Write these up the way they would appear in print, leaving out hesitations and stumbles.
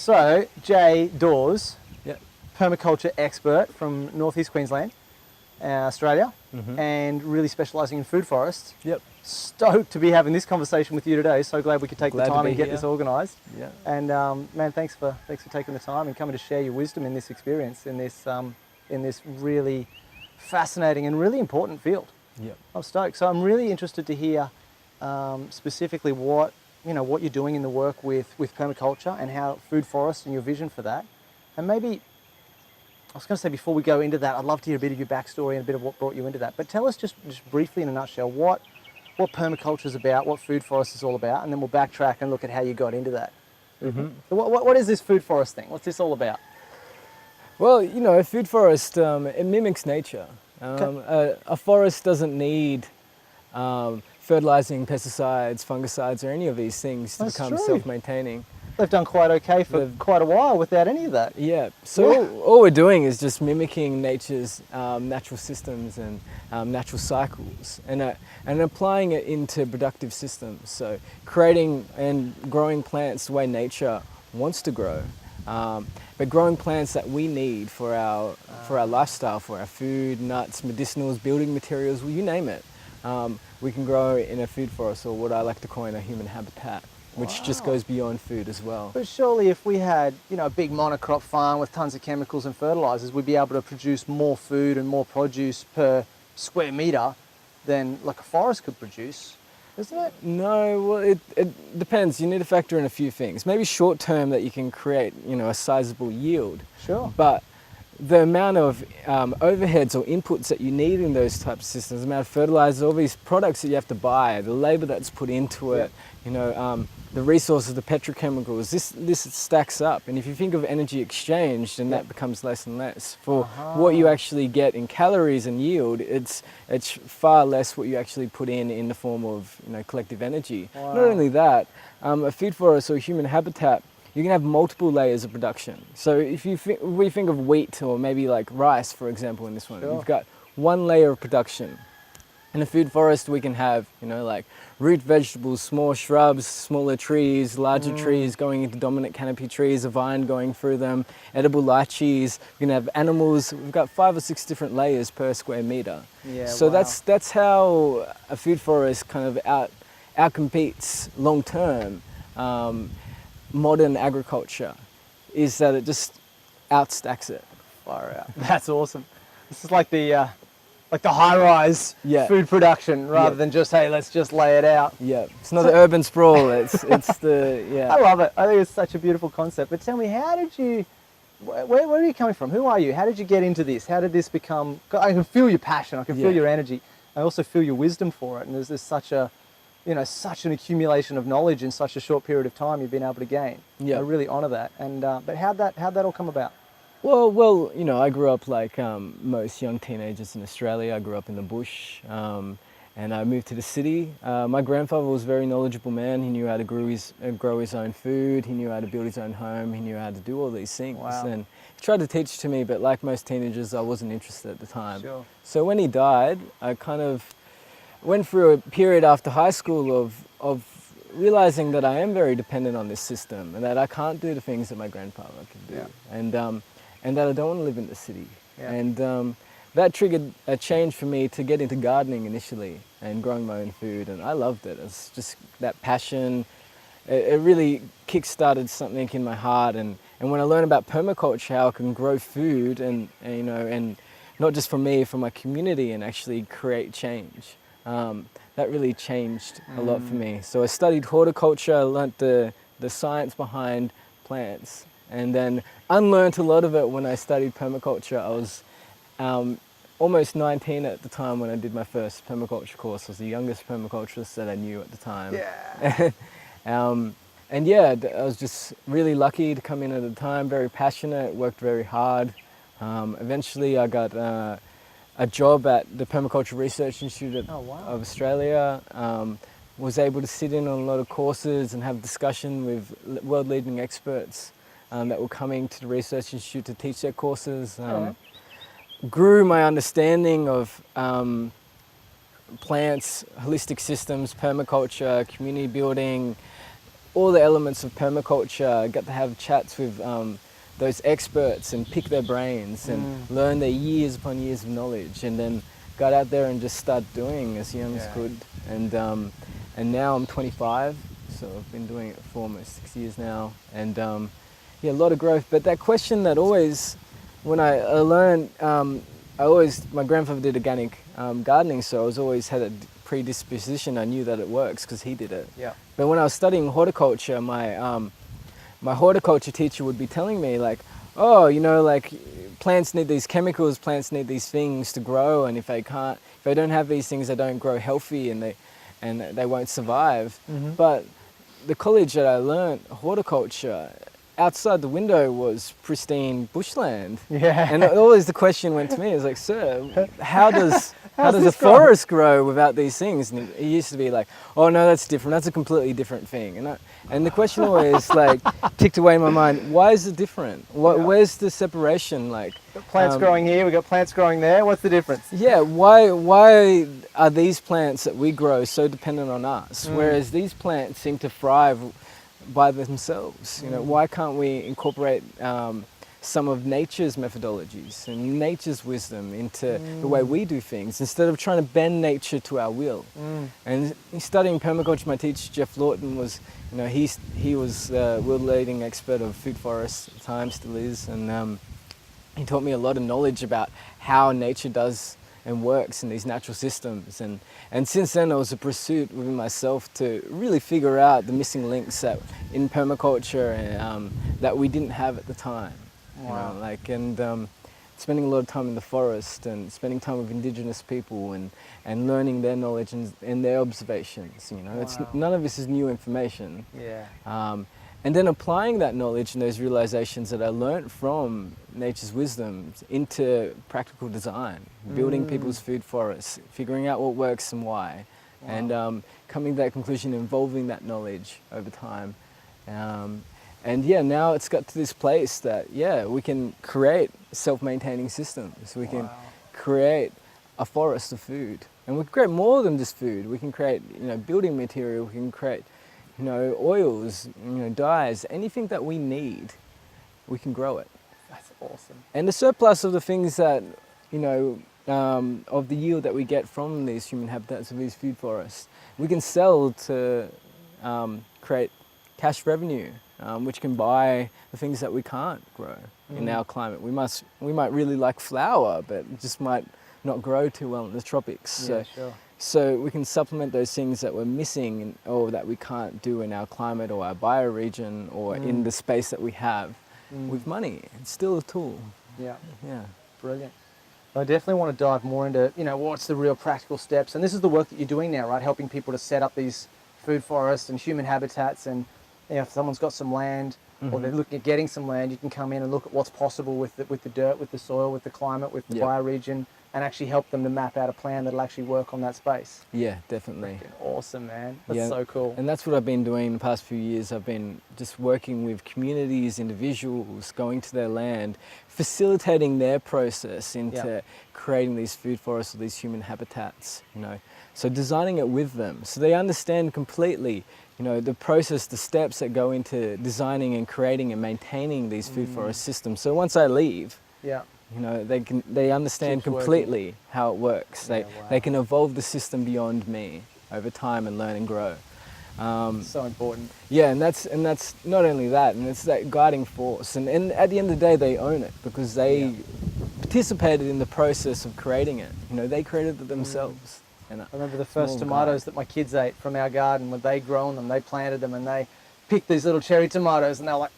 So, Jye Dawes, Yep. permaculture expert from Northeast Queensland, Australia, and really specialising in food forests. Yep. Stoked to be having this conversation with you today. So glad we could take Glad the to time be and get here. this organised. Yeah. And man, thanks for taking the time and coming to share your wisdom in this experience in this really fascinating and really important field. Yep. I'm stoked. So I'm really interested to hear specifically what you're doing in the work with permaculture and how food forests and your vision for that. And maybe I was going to say before we go into that, I'd love to hear a bit of your backstory and a bit of what brought you into that. But tell us just briefly in a nutshell what permaculture is about, what food forest is all about, and then we'll backtrack and look at how you got into that. So what is this food forest thing? What's this all about? Well, a food forest, it mimics nature. A forest doesn't need fertilizing pesticides, fungicides, or any of these things to That's become true. self-maintaining. They've done quite okay for quite a while without any of that. Yeah, so all we're doing is just mimicking nature's natural systems and natural cycles and applying it into productive systems. So creating and growing plants the way nature wants to grow, but growing plants that we need for our lifestyle, for our food, nuts, medicinals, building materials, well, you name it. We can grow in a food forest, or what I like to call in a human habitat, which just goes beyond food as well. But surely if we had, a big monocrop farm with tons of chemicals and fertilizers, we'd be able to produce more food and more produce per square meter than like a forest could produce, isn't it? No, well, it depends. You need to factor in a few things. Maybe short term that you can create, a sizable yield. Sure. But the amount of overheads or inputs that you need in those types of systems, the amount of fertilizers, all these products that you have to buy, the labor that's put into it, the resources, the petrochemicals, this stacks up. And if you think of energy exchange, then that becomes less and less. For what you actually get in calories and yield, it's far less what you actually put in the form of collective energy. Wow. Not only that, a food forest or human habitat, you can have multiple layers of production. So if we think of wheat or maybe like rice, for example, in this one, you've got one layer of production. In a food forest, we can have, like root vegetables, small shrubs, smaller trees, larger trees going into dominant canopy trees, a vine going through them, edible lychees. We can have animals. We've got 5 or 6 different layers per square meter. Yeah, so wow. that's how a food forest kind of outcompetes long term modern agriculture, is that it just outstacks it. Far out. That's awesome. This is like the high-rise food production rather than just, hey, let's just lay it out. Yeah, it's not the urban sprawl, it's the, I love it. I think it's such a beautiful concept. But tell me, how did you, where are you coming from? Who are you? How did you get into this? How did this become, I can feel your passion, I can feel your energy. I also feel your wisdom for it. And there's such a, such an accumulation of knowledge in such a short period of time you've been able to gain. Yeah. I really honour that. And but how'd that all come about? Well, I grew up like most young teenagers in Australia. I grew up in the bush, and I moved to the city. My grandfather was a very knowledgeable man. He knew how to grow his own food. He knew how to build his own home. He knew how to do all these things. Wow. And he tried to teach to me, but like most teenagers, I wasn't interested at the time. Sure. So when he died, I kind of went through a period after high school of realizing that I am very dependent on this system and that I can't do the things that my grandfather could do. Yeah. And that I don't want to live in the city. Yeah. And that triggered a change for me to get into gardening initially and growing my own food, and I loved it. It's just that passion. It really kick-started something in my heart, and when I learned about permaculture, how I can grow food and not just for me, for my community, and actually create change. That really changed a lot for me. So I studied horticulture, I learnt the science behind plants, and then unlearned a lot of it when I studied permaculture. I was almost 19 at the time when I did my first permaculture course. I was the youngest permaculturist that I knew at the time. Yeah. And yeah, I was just really lucky to come in at the time, very passionate, worked very hard. Eventually I got a job at the Permaculture Research Institute of Australia. Was able to sit in on a lot of courses and have discussion with world-leading experts that were coming to the Research Institute to teach their courses. Grew my understanding of plants, holistic systems, permaculture, community building, all the elements of permaculture. Got to have chats with those experts and pick their brains and learn their years upon years of knowledge, and then got out there and just started doing as young as could. And now I'm 25, so I've been doing it for almost 6 years now, and yeah, a lot of growth. But that question that always, when I learned, my grandfather did organic gardening, so I was always had a predisposition. I knew that it works because he did it. Yeah. But when I was studying horticulture, my horticulture teacher would be telling me like, oh, you know, like plants need these chemicals, plants need these things to grow, and if they don't have these things, they don't grow healthy, and they won't survive. But the college that I learned horticulture, outside the window was pristine bushland. Yeah. And always the question went to me, is like, sir, how does a forest grow without these things? And he used to be like, oh no, that's different. That's a completely different thing. And the question always like ticked away in my mind, why is it different? Where's the separation? Like, plants growing here, we've got plants growing there. What's the difference? Yeah, why are these plants that we grow so dependent on us, whereas these plants seem to thrive by themselves? You know, why can't we incorporate some of nature's methodologies and nature's wisdom into the way we do things, instead of trying to bend nature to our will? And studying permaculture, my teacher Jeff Lawton was, you know, he was the world leading expert of food forests at the time, still is, and he taught me a lot of knowledge about how nature does and works in these natural systems. And since then, it was a pursuit within myself to really figure out the missing links that in permaculture that we didn't have at the time. Wow. You know, like, and spending a lot of time in the forest and spending time with indigenous people and learning their knowledge and their observations. You know, it's none of this is new information. Yeah. And then applying that knowledge and those realizations that I learned from nature's wisdom into practical design, building people's food forests, figuring out what works and why, and coming to that conclusion, involving that knowledge over time. And yeah, now it's got to this place that, yeah, we can create self-maintaining systems. We can create a forest of food. And we can create more than just food. We can create, you know, building material. We can create, you know, oils, you know, dyes, anything that we need, we can grow it. That's awesome. And the surplus of the things that, you know, of the yield that we get from these human habitats of these food forests, we can sell to create cash revenue, which can buy the things that we can't grow in our climate. We might really like flower, but it just might not grow too well in the tropics. Yeah, sure. So we can supplement those things that we're missing or that we can't do in our climate or our bioregion or in the space that we have with money. It's still a tool. Yeah. Yeah. Brilliant. I definitely want to dive more into, you know, what's the real practical steps. And this is the work that you're doing now, right? Helping people to set up these food forests and human habitats. And, you know, if someone's got some land or they're looking at getting some land, you can come in and look at what's possible with the dirt, with the soil, with the climate, with the bioregion, and actually help them to map out a plan that'll actually work on that space. Yeah, definitely. Awesome, man. That's so cool. And that's what I've been doing the past few years. I've been just working with communities, individuals, going to their land, facilitating their process into creating these food forests or these human habitats, you know. So designing it with them so they understand completely, you know, the process, the steps that go into designing and creating and maintaining these food forest systems. So once I leave, you know, they understand completely how it works. They can evolve the system beyond me over time and learn and grow. So important. Yeah, and that's not only that, and it's that guiding force. And at the end of the day, they own it because they participated in the process of creating it. You know, they created it themselves. And I remember the first tomatoes that my kids ate from our garden. When they grown them, they planted them, and they picked these little cherry tomatoes, and they're like,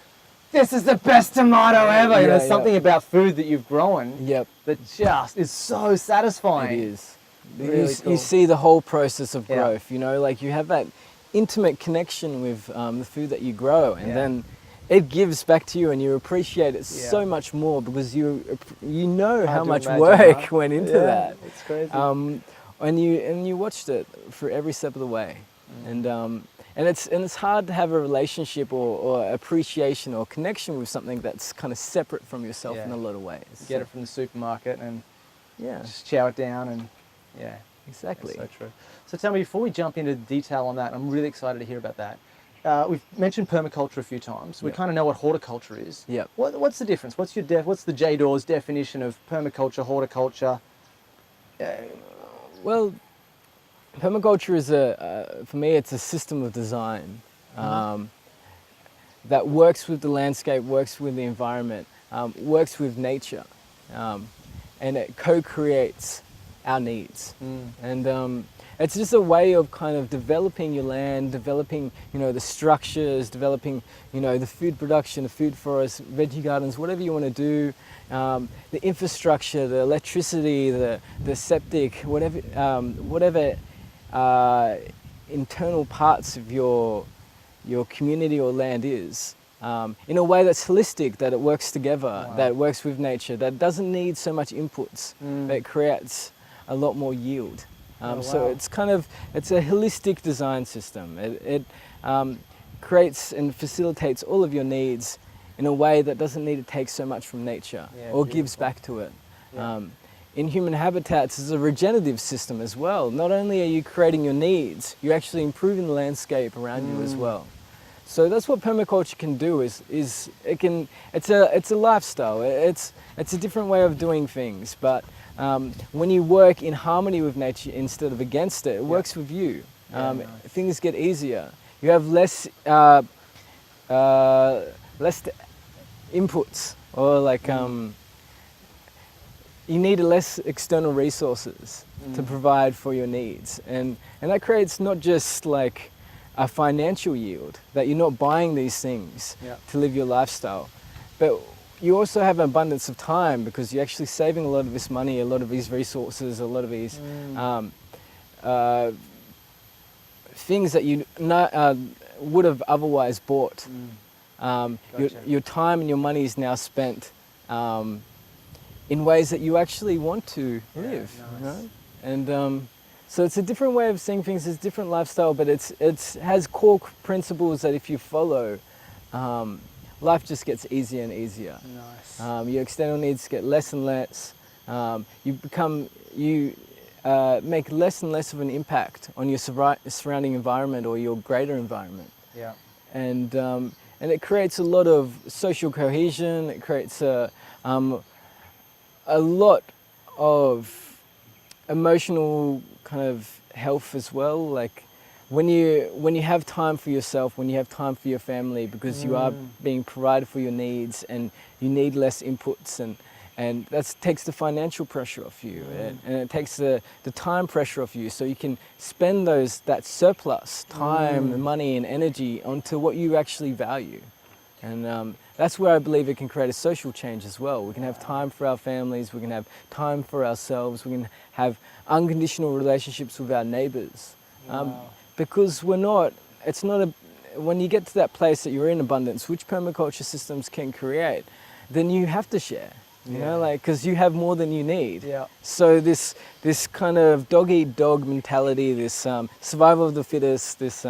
"This is the best tomato ever." You know, there's something about food that you've grown that just is so satisfying. It is. Really cool. You see the whole process of growth. You know, like you have that intimate connection with the food that you grow, and then it gives back to you, and you appreciate it so much more because you know how much work went into that. It's crazy. And you watched it for every step of the way, and it's hard to have a relationship or appreciation or connection with something that's kind of separate from yourself in a lot of ways. You get it from the supermarket and Yeah. Just chow it down and Exactly. That's so true. So tell me, before we jump into detail on that, I'm really excited to hear about that. we've mentioned permaculture a few times. We Yep. kind of know what horticulture is. Yep. What's the difference? What's the Jye Dawes definition of permaculture, horticulture? Well, permaculture is for me, it's a system of design that works with the landscape, works with the environment, works with nature, and it co-creates our needs. And it's just a way of kind of developing your land, developing, the structures, developing, the food production, the food forests, veggie gardens, whatever you want to do, the infrastructure, the electricity, the septic, whatever internal parts of your community or land is, in a way that's holistic, that it works together, that it works with nature, that doesn't need so much inputs, that creates a lot more yield. So it's it's a holistic design system. It creates and facilitates all of your needs in a way that doesn't need to take so much from nature or gives back to it. Yeah. In human habitats, it's a regenerative system as well. Not only are you creating your needs, you're actually improving the landscape around you as well. So that's what permaculture can do. It's a lifestyle. It's a different way of doing things. But when you work in harmony with nature instead of against it, it works with you. Nice. Things get easier. You have less inputs, or you need less external resources to provide for your needs, and that creates not just like a financial yield, that you're not buying these things to live your lifestyle, but you also have an abundance of time, because you're actually saving a lot of this money, a lot of these resources, a lot of these things that you would have otherwise bought. Your time and your money is now spent in ways that you actually want to live. Nice. And so it's a different way of seeing things, it's a different lifestyle, but it has core principles that if you follow, life just gets easier and easier. Nice. Your external needs get less and less. You make less and less of an impact on your surrounding environment or your greater environment. Yeah. And it creates a lot of social cohesion. It creates a lot of emotional kind of health as well. Like when you have time for yourself, when you have time for your family, because you are being provided for your needs, and you need less inputs, and that takes the financial pressure off you, and it takes the time pressure off you, so you can spend that surplus time, money and energy onto what you actually value. And that's where I believe it can create a social change as well. We can have time for our families, we can have time for ourselves, we can have unconditional relationships with our neighbours. Because when you get to that place that you're in abundance, which permaculture systems can create, then you have to share. Because you have more than you need. Yeah. So this kind of dog-eat-dog mentality, this survival of the fittest, this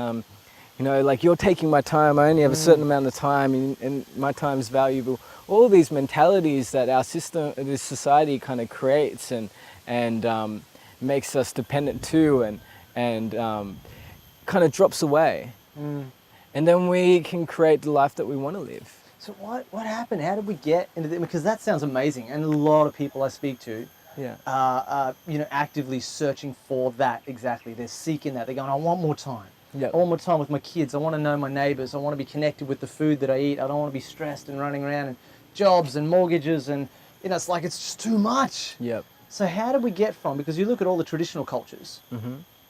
you're taking my time, I only have a certain amount of time, and my time's valuable. All these mentalities that our system, this society kind of creates and makes us dependent to, and kind of drops away. And then we can create the life that we want to live. So what happened? How did we get into this? Because that sounds amazing, and a lot of people I speak to are actively searching for that exactly. They're seeking that. They're going, I want more time. Yep. I want more time with my kids. I want to know my neighbours. I want to be connected with the food that I eat. I don't want to be stressed and running around and jobs and mortgages, and it's like it's just too much. Yep. So how did we get from, because you look at all the traditional cultures,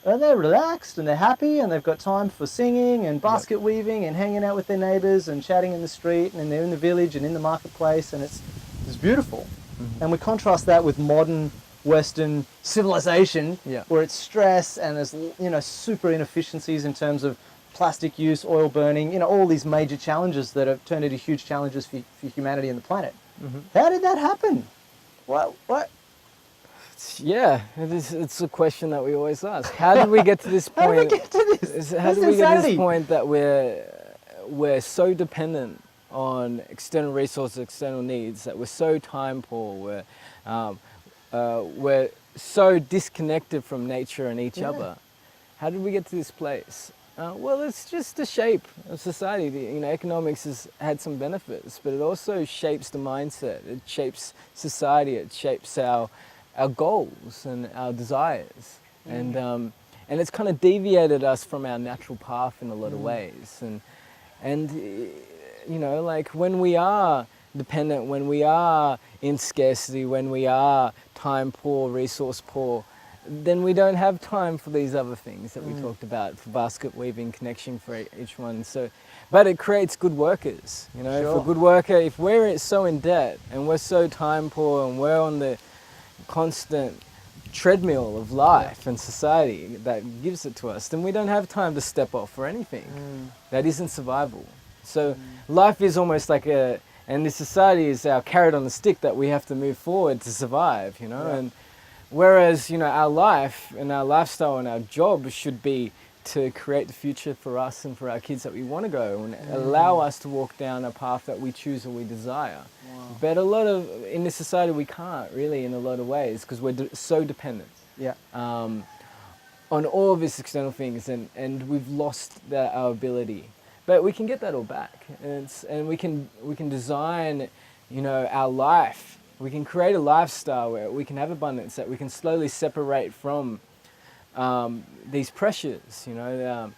and they're relaxed and they're happy and they've got time for singing and basket weaving and hanging out with their neighbours and chatting in the street, and they're in the village and in the marketplace, and it's beautiful. And we contrast that with modern Western civilization, where it's stress and there's super inefficiencies in terms of plastic use, oil burning, all these major challenges that have turned into huge challenges for humanity and the planet. How did that happen? What? Yeah, it's a question that we always ask. How did we get to this point? How did we get to this? How did we get to this point that we're so dependent on external resources, external needs, that we're so time poor, we're so disconnected from nature and each other? How did we get to this place? Well, it's just the shape of society. You know, economics has had some benefits, but it also shapes the mindset. It shapes society. It shapes our goals and our desires, and it's kind of deviated us from our natural path in a lot of ways. And you know, like when we are dependent, when we are in scarcity, when we are time poor, resource poor, then we don't have time for these other things that we talked about, for basket weaving, connection for each one. So, but it creates good workers. You know, Sure. if a good worker, if we're so in debt and we're so time poor and we're on the constant treadmill of life and society that gives it to us, then we don't have time to step off for anything. That isn't survival. So life is almost like and this society is our carrot on the stick that we have to move forward to survive, you know. Yeah. And whereas, you know, our life and our lifestyle and our job should be to create the future for us and for our kids that we want to go and allow us to walk down a path that we choose or we desire. Wow. But in this society we can't really in a lot of ways because we're so dependent Yeah. on all of these external things, and we've lost our ability. But we can get that all back, and we can design, you know, our life. We can create a lifestyle where we can have abundance, that we can slowly separate from these pressures, you know,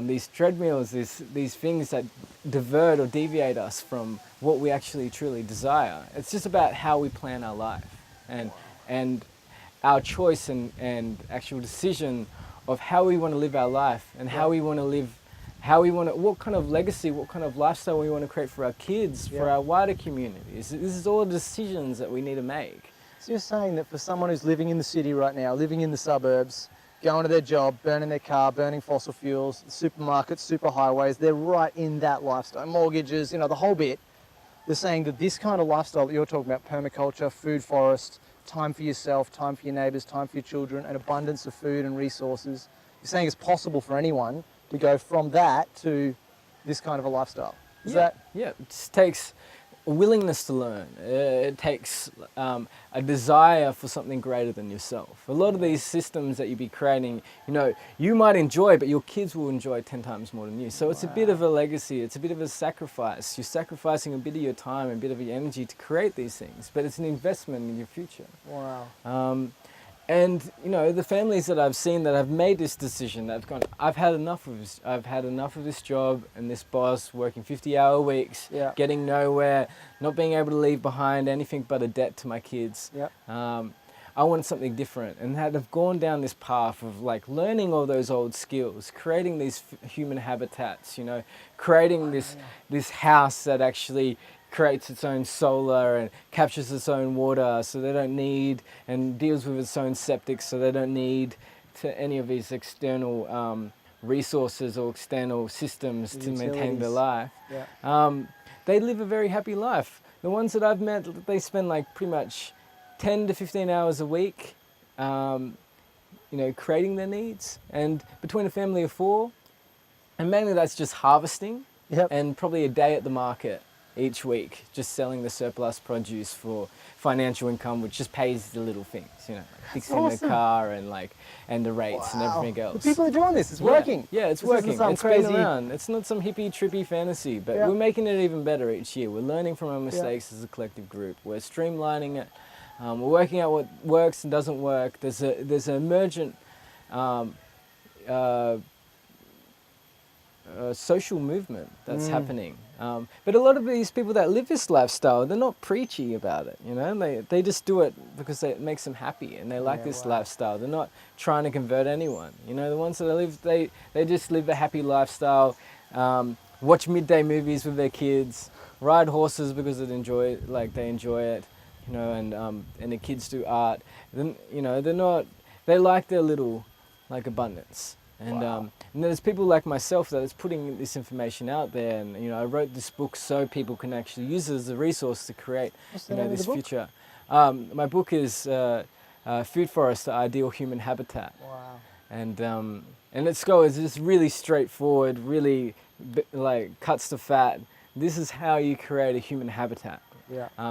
these treadmills, these things that divert or deviate us from what we actually truly desire. It's just about how we plan our life and our choice and actual decision of how we want to live our life and how we want to live, what kind of legacy, what kind of lifestyle we want to create for our kids, for our wider communities. This is all decisions that we need to make. So you're saying that for someone who's living in the city right now, living in the suburbs, going to their job, burning their car, burning fossil fuels, supermarkets, superhighways, they're right in that lifestyle, mortgages, you know, the whole bit. They're saying that this kind of lifestyle that you're talking about, permaculture, food forest, time for yourself, time for your neighbours, time for your children, an abundance of food and resources, you're saying it's possible for anyone to go from that to this kind of a lifestyle. Is that? Yeah, it just takes a willingness to learn. It takes a desire for something greater than yourself. A lot of these systems that you be creating, you know, you might enjoy, but your kids will enjoy 10 times more than you. So it's a bit of a legacy. It's a bit of a sacrifice. You're sacrificing a bit of your time, a bit of your energy to create these things, but it's an investment in your future. Wow. And you know, the families that I've seen that have made this decision, that have gone, I've had enough of this. I've had enough of this job and this boss working 50-hour weeks, getting nowhere, not being able to leave behind anything but a debt to my kids. I want something different, and have gone down this path of like learning all those old skills, creating these human habitats. You know, creating this house that actually creates its own solar and captures its own water, so they don't need, and deals with its own septic, so they don't need to any of these external resources or external systems to maintain their life. They live a very happy life. The ones that I've met, they spend like pretty much 10 to 15 hours a week, you know, creating their needs, and between a family of 4, and mainly that's just harvesting and probably a day at the market each week, just selling the surplus produce for financial income, which just pays the little things, you know, like fixing the car and the rates and everything else. The people are doing this. It's working. Yeah, it's working. It's been around. It's not some hippie, trippy fantasy, but we're making it even better each year. We're learning from our mistakes as a collective group. We're streamlining it. We're working out what works and doesn't work. There's an emergent social movement that's happening. But a lot of these people that live this lifestyle, they're not preachy about it, you know? They just do it because it makes them happy and they like this lifestyle. They're not trying to convert anyone. You know, the ones that live, they just live a happy lifestyle, watch midday movies with their kids, ride horses because they enjoy it, you know, and the kids do art. Then, you know, they like their little, like, abundance. And there's people like myself that is putting this information out there, and you know, I wrote this book so people can actually use it as a resource to create, you know, this future. My book is Food Forest: The Ideal Human Habitat. Wow. And its goal is just really straightforward, really like cuts to fat. This is how you create a human habitat.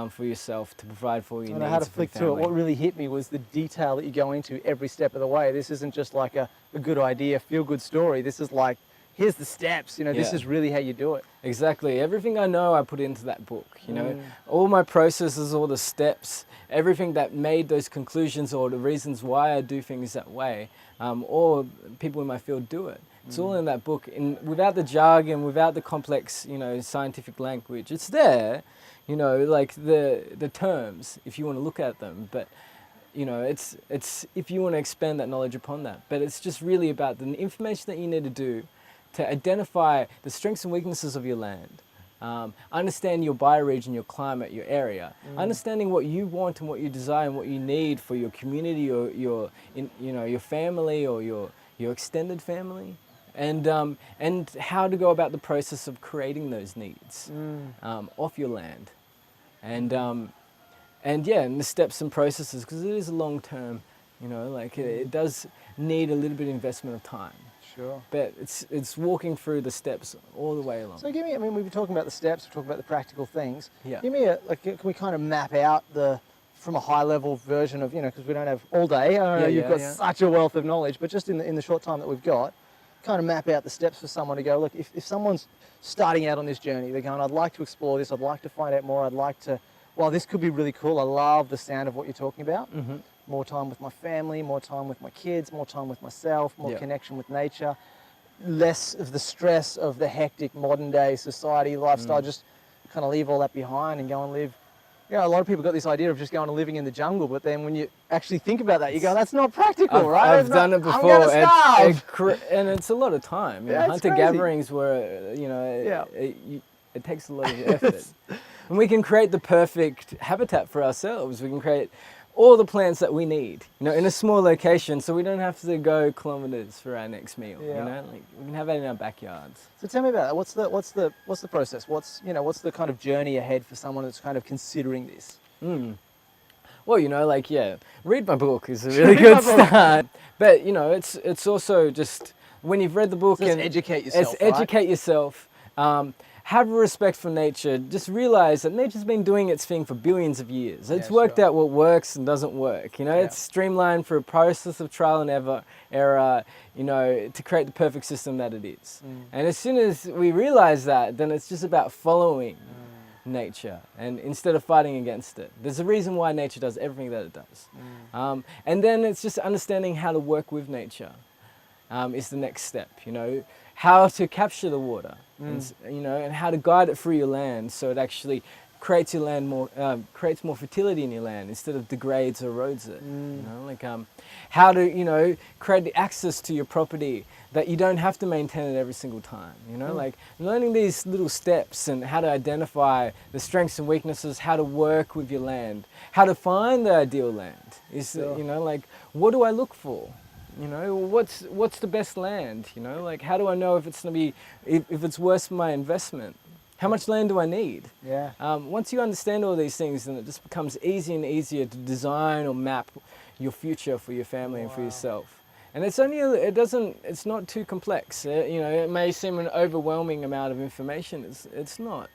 For yourself to provide for your needs. And I had to flick through it. What really hit me was the detail that you go into every step of the way. This isn't just like a good idea, feel-good story. This is like here's the steps, you know, this Yeah. is really how you do it. Exactly. Everything I know, I put into that book. You know, all my processes, all the steps, everything that made those conclusions, or the reasons why I do things that way, or people in my field do it. It's all in that book. Without the jargon, without the complex, you know, scientific language. It's there, you know, like the terms, if you want to look at them. But you know, it's if you want to expand that knowledge upon that. But it's just really about the information that you need to do to identify the strengths and weaknesses of your land, understand your bioregion, your climate, your area, understanding what you want and what you desire and what you need for your community or your family or your extended family, and how to go about the process of creating those needs off your land, and the steps and processes, because it is a long term, you know, like it does need a little bit of investment of time. Sure. But it's walking through the steps all the way along. So give me, I mean, we've been talking about the steps, we're talking about the practical things. Yeah. Give me can we kind of map out from a high level version of, you know, because we don't have all day. I know you've got such a wealth of knowledge, but just in the short time that we've got, kind of map out the steps for someone to go, look, if someone's starting out on this journey, they're going, I'd like to explore this, I'd like to find out more, I'd like to, well, this could be really cool. I love the sound of what you're talking about. More time with my family, more time with my kids, more time with myself, more connection with nature, less of the stress of the hectic modern day society lifestyle, just kind of leave all that behind and go and live. You know, a lot of people got this idea of just going and living in the jungle, but then when you actually think about that, you go, that's not practical, right? I've done it before, I'm gonna starve. and it's a lot of time. You know, hunter-gatherings were, you know, it takes a lot of effort. And we can create the perfect habitat for ourselves. We can create all the plants that we need, you know, in a small location, so we don't have to go kilometers for our next meal. You know, like we can have it in our backyards. So tell me about that. What's the process? What's the kind of journey ahead for someone that's kind of considering this? Well, you know, like read my book is a really good start. But you know, it's also just when you've read the book, so and educate yourself. Educate yourself. Have a respect for nature. Just realize that nature's been doing its thing for billions of years. It's worked out what works and doesn't work. You know, it's streamlined for a process of trial and error, you know, to create the perfect system that it is. And as soon as we realize that, then it's just about following nature, and instead of fighting against it. There's a reason why nature does everything that it does. And then it's just understanding how to work with nature is the next step, you know. How to capture the water, and, you know, and how to guide it through your land so it actually creates your land more, creates more fertility in your land instead of degrades or erodes it. You know, like how to, you know, create the access to your property that you don't have to maintain it every single time. You know, like learning these little steps and how to identify the strengths and weaknesses, how to work with your land, how to find the ideal land. Is you know, like what do I look for? You know, what's the best land? You know, like how do I know if it's gonna be if it's worth my investment? How much land do I need? Once you understand all these things, then it just becomes easier and easier to design or map your future for your family and for yourself. And it's not too complex. You know, it may seem an overwhelming amount of information. It's not.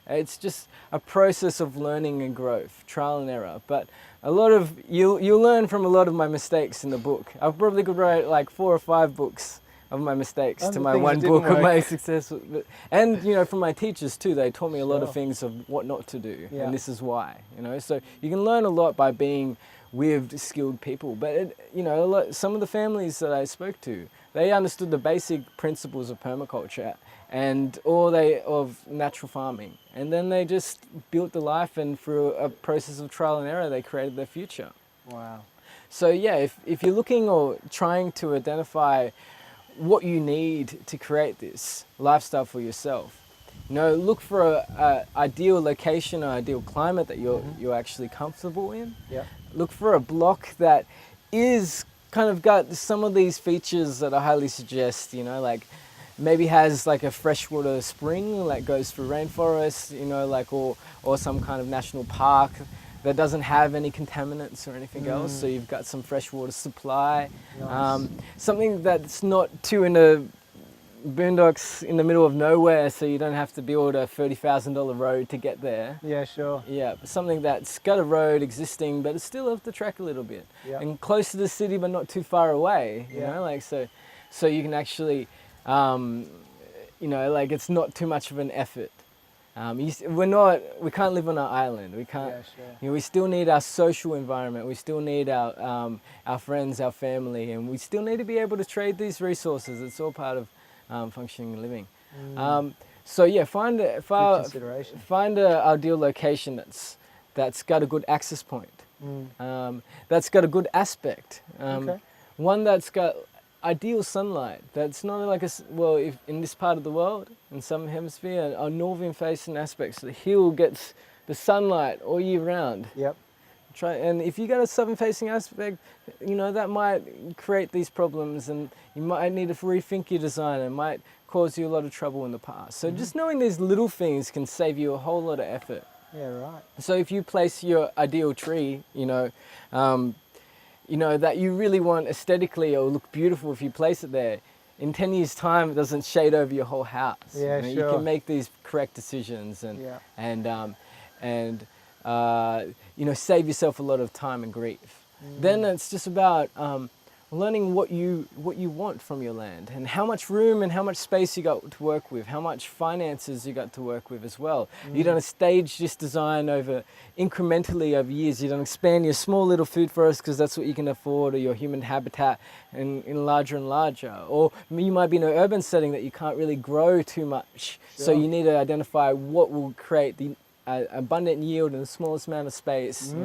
It's just a process of learning and growth, trial and error. But you'll learn from a lot of my mistakes in the book. I probably could write like 4 or 5 books of my mistakes to my one book of my success. And you know, from my teachers too, they taught me a lot of things of what not to do, and this is why. You know, so you can learn a lot by being with skilled people. But you know, some of the families that I spoke to, they understood the basic principles of permaculture and of natural farming, and then they just built the life, and through a process of trial and error they created their future. Wow. So yeah, if you're looking or trying to identify what you need to create this lifestyle for yourself, you know, look for a ideal location or ideal climate that you're actually comfortable in. Look for a block that is kind of got some of these features that I highly suggest, you know, like maybe has like a freshwater spring that goes through rainforest, you know, like or some kind of national park that doesn't have any contaminants or anything else, so you've got some freshwater supply. Something that's not too in the boondocks in the middle of nowhere, so you don't have to build a $30,000 road to get there. Yeah, sure. Yeah, but something that's got a road existing, but it's still off the track a little bit, and close to the city, but not too far away. You know, like so you can actually you know, like it's not too much of an effort. We can't live on our island. We can't, Yeah, sure. you know, we still need our social environment. We still need our friends, our family, and we still need to be able to trade these resources. It's all part of functioning and living. So yeah, find Good consideration. an ideal location that's got a good access point, that's got a good aspect, Okay. one that's got ideal sunlight. That's not like if in this part of the world, in Southern Hemisphere, our northern facing aspects, the hill gets the sunlight all year round. Yep. And if you got a southern facing aspect, you know, that might create these problems, and you might need to rethink your design. It might cause you a lot of trouble in the past. So just knowing these little things can save you a whole lot of effort. Yeah, right. So if you place your ideal tree, that you really want aesthetically or look beautiful, if you place it there, in 10 years' time, it doesn't shade over your whole house. Yeah, You sure. can make these correct decisions and save yourself a lot of time and grief. Then it's just about learning what you want from your land, and how much room and how much space you got to work with, how much finances you got to work with as well. You don't stage this design incrementally over years. You don't expand your small little food forest because that's what you can afford, or your human habitat in larger and larger. Or you might be in an urban setting that you can't really grow too much. Sure. So you need to identify what will create the abundant yield in the smallest amount of space, So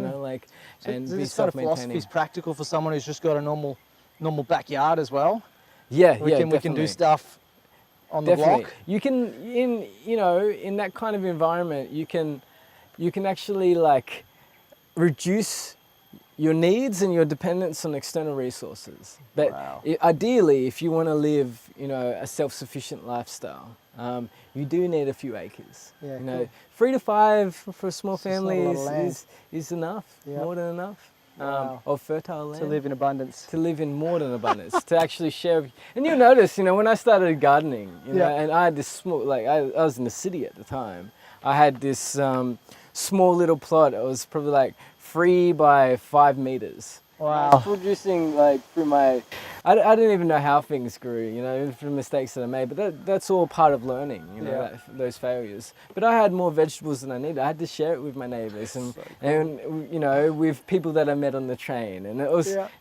and this be sort of philosophy self-maintaining. is practical for someone who's just got a normal backyard as well. Yeah, We can definitely. do stuff on the Definitely. block. You can in that kind of environment, you can actually like reduce your needs and your dependence on external resources. But Wow. ideally, if you want to live, a self-sufficient lifestyle, you do need a few acres. Yeah, You know, cool. 3 to 5 for a small It's just not a family lot of land. is enough, Yeah. more than enough, Wow. of fertile land. To live in abundance. To live in more than abundance, to actually share. And you'll notice, when I started gardening, Yeah. and I had this small, I was in the city at the time. I had this small little plot. It was probably like 3 by 5 meters. I Wow. was producing through my, I didn't even know how things grew, through mistakes that I made, but that's all part of learning, Yeah. those failures. But I had more vegetables than I needed. I had to share it with my neighbours and with people that I met on the train. And I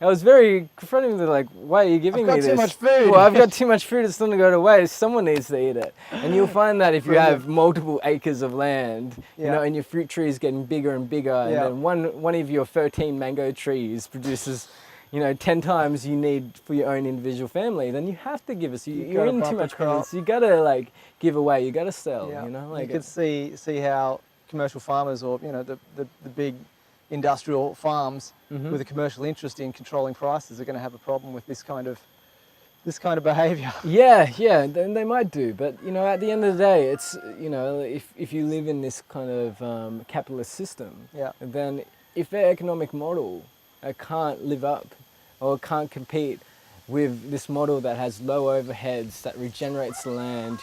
was very confronting. They're like, why are you giving me I've this? got too much food. Well, I've got too much food. It's not going to go to waste. Someone needs to eat it. And you'll find that if you have multiple acres of land, and your fruit tree is getting bigger and bigger, and then one of your 13 mango trees produces 10 times you need for your own individual family, then you have to give us. You're in too much credits. You gotta give away. You gotta sell. You could see how commercial farmers, or the big industrial farms with a commercial interest in controlling prices, are going to have a problem with this kind of behaviour. Yeah, then they might do. But at the end of the day, it's if you live in this kind of capitalist system, then if their economic model can't live up or can't compete with this model that has low overheads, that regenerates the land,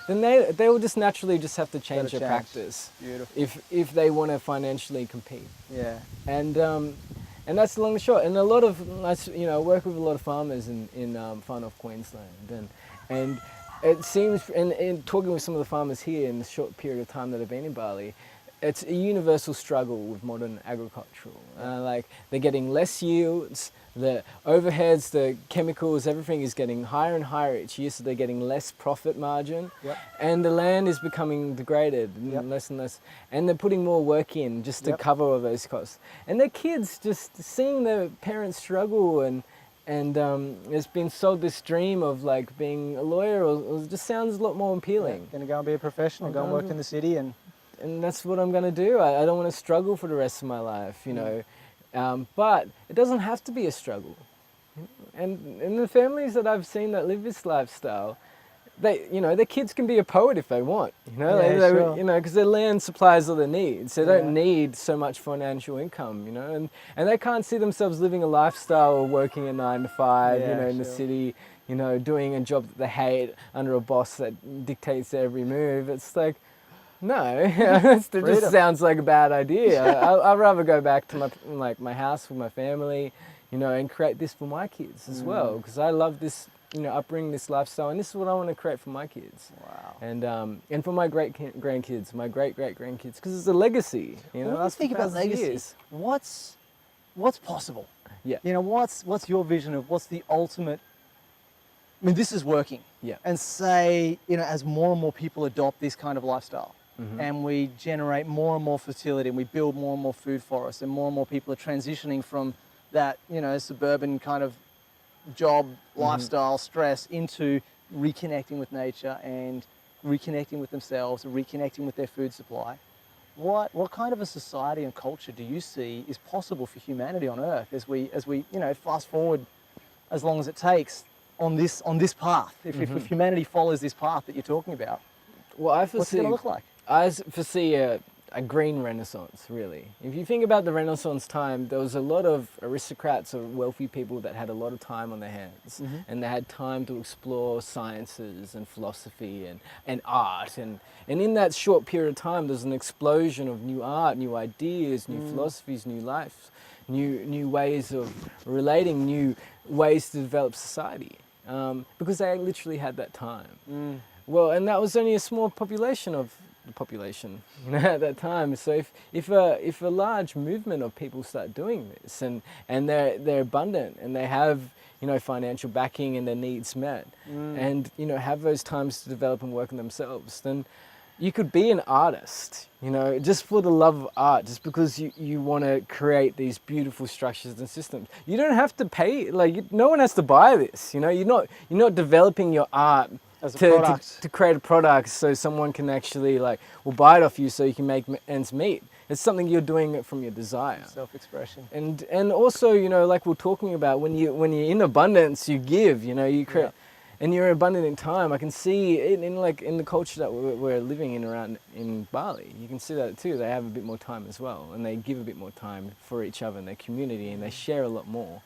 then they will just naturally just have to change their practice. Beautiful. If they want to financially compete. Yeah. And that's the long and short. And a lot of I work with a lot of farmers in far north Queensland, and it seems, and talking with some of the farmers here in the short period of time that I've been in Bali, it's a universal struggle with modern agricultural. They're getting less yields, the overheads, the chemicals, everything is getting higher and higher each year, so they're getting less profit margin. And the land is becoming degraded and less, and they're putting more work in just to cover all those costs. And their kids just seeing their parents struggle, and it's been sold this dream of being a lawyer, or it just sounds a lot more appealing. Going to go and be a professional, go and work in the city, and that's what I'm going to do. I don't want to struggle for the rest of my life, but it doesn't have to be a struggle. And in the families that I've seen that live this lifestyle, their kids can be a poet if they want, because their land supplies all their needs. They don't need so much financial income, and they can't see themselves living a lifestyle of working a 9 to 5, in the city, doing a job that they hate under a boss that dictates their every move. It's like, no, it just sounds like a bad idea. I'd rather go back to my house with my family, and create this for my kids as well, because I love this upbringing, this lifestyle, and this is what I want to create for my kids. Wow. And for my grandkids, my great grandkids, because it's a legacy. When you think about legacy, what's possible? Yeah. What's your vision of what's the ultimate? I mean, this is working. Yeah. And say, as more and more people adopt this kind of lifestyle, and we generate more and more fertility, and we build more and more food forests, and more people are transitioning from that, suburban kind of job, lifestyle, stress into reconnecting with nature and reconnecting with themselves and reconnecting with their food supply. What kind of a society and culture do you see is possible for humanity on Earth as we fast forward as long as it takes on this path? If humanity follows this path that you're talking about, well, what's it going to look like? I foresee a green renaissance, really. If you think about the Renaissance time, there was a lot of aristocrats or wealthy people that had a lot of time on their hands, and they had time to explore sciences and philosophy and art. And in that short period of time, there's an explosion of new art, new ideas, new philosophies, new life, new ways of relating, new ways to develop society, because they literally had that time. Well, and that was only a small population of the population at that time. So if a large movement of people start doing this and they're abundant and they have financial backing and their needs met, and have those times to develop and work on themselves, then you could be an artist, just for the love of art, just because you want to create these beautiful structures and systems. You don't have to pay, no one has to buy this, you're not developing your art as a product. To create a product so someone can actually will buy it off you so you can make ends meet. It's something you're doing it from your desire. Self-expression. And also, like we're talking about, when you're in abundance, you give, you create, and you're abundant in time. I can see it in the culture that we're living in around in Bali. You can see that too. They have a bit more time as well, and they give a bit more time for each other and their community, and they share a lot more.